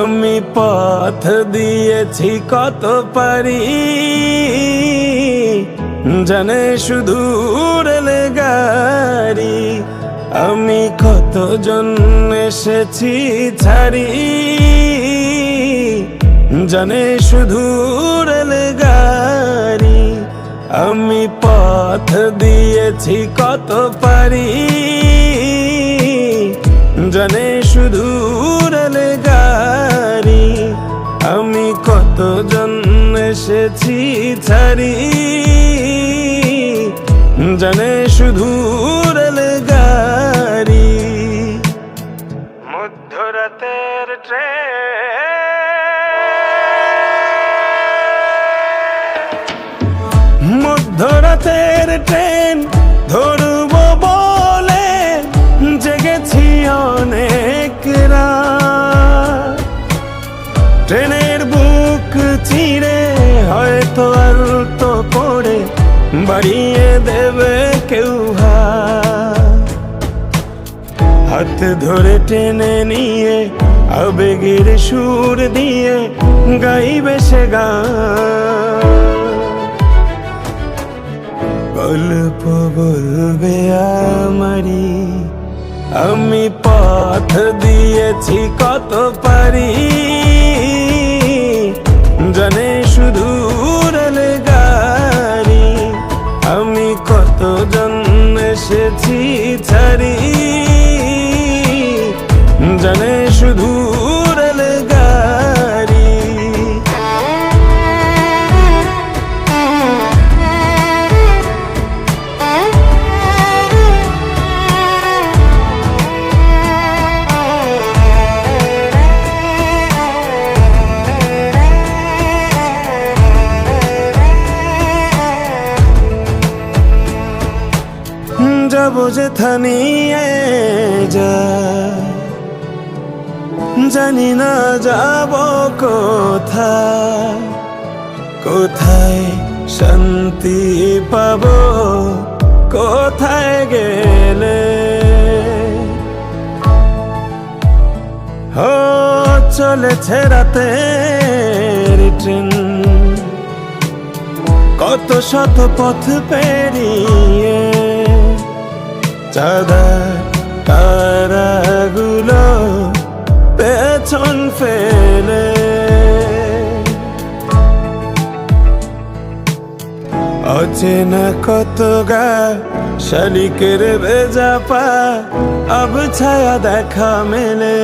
আমি পথ দিয়েছি কত পারি, জানে শুধু রেলগাড়ি। আমি কতজন এসেছি ছাড়ি, জানে শুধু রেলগাড়ি। আমি পথ দিয়েছি কত পারি, জানে শুধু রেলগাড়ি। আমি কতজন এসেছি ছাড়ি, জানে শুধু রেলগাড়ি। মধ্যরাতের ট্রেন, মধ্যরাতের ট্রেন ধরব বলে জেগেছি অনেক রাত। ট্রেনের বুক চিরে হয়তো আলতো করে বাড়িয়ে দেবে কেউ হাত ধরে টেনে নিয়ে আবেগের সুর দিয়ে গাইবে সে গান। গল্প বলবে আমারি, আমি পথ দিয়েছি কত পারি, জানে শুধু রেলগাড়ি। আমি কতজন এসেছি ছাড়ি, জানে শুধু রেলগাড়ি। যাবো যেথা নিয়ে যায়, জানি না যাব কোথায়, কোথায় শান্তি পাবো কোথায় গেলে। ও চলেছে রাতের ট্রেন, কত শত পথ পেরিয়ে। চাঁদার তারাগুলো পেছন ফেলে, অচেনা কত গা শালিকের ভেজা পা আব ছায়া দেখা মেলে।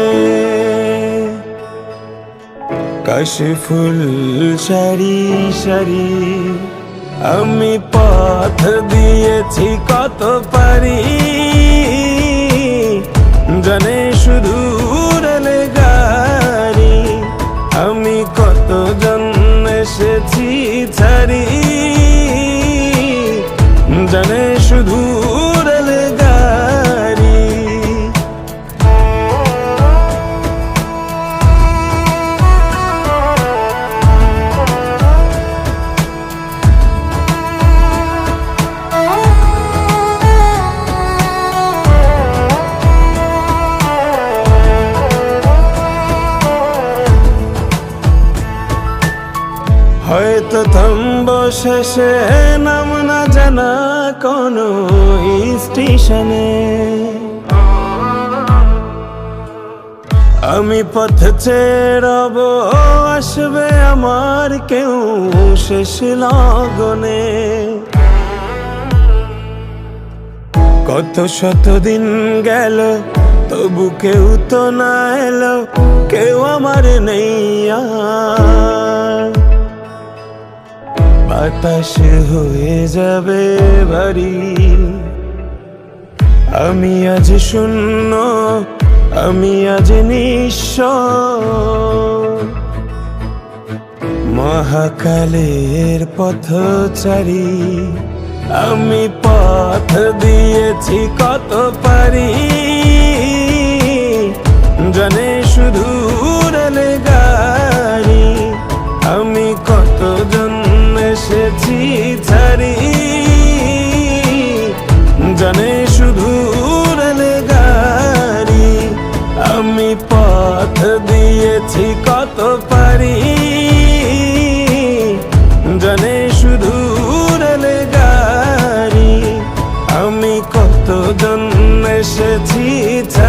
কাশে ফুল সারি সারি, আমি পথ দিয়েছি কত পারি, জানে শুধু রেলগাড়ি। আমি কতজন এসেছি ছাড়ি, জানে শুধু রেলগাড়ি। হয়তো থামব শেষে নাম না জানা কোনো স্টেশনে। আমি পথ ছেড়ব, আসবে আমার কেউ শেষ লগনে। কত শত দিন গেল তবু কেউ তো না এলো, কেউ আমার নেই আর। বাতাস হয়ে যাবে ভারী, আমি আজ শূন্য, আমি আজ নিঃস্ব। মহাকালের পথচারী, আমি পথ দিয়েছি কত পারি, জানে শুধু রেলগাড়ি। আমি কতজন এসেছি ছাড়ি, জানে শুধু রেলগাড়ি। আমি পথ দিয়েছি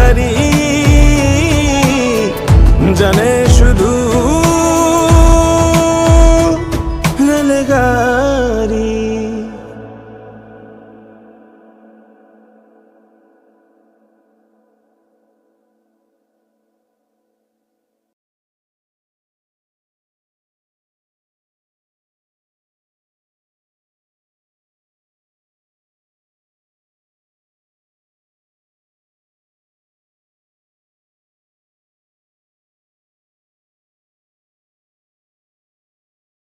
ছাড়ি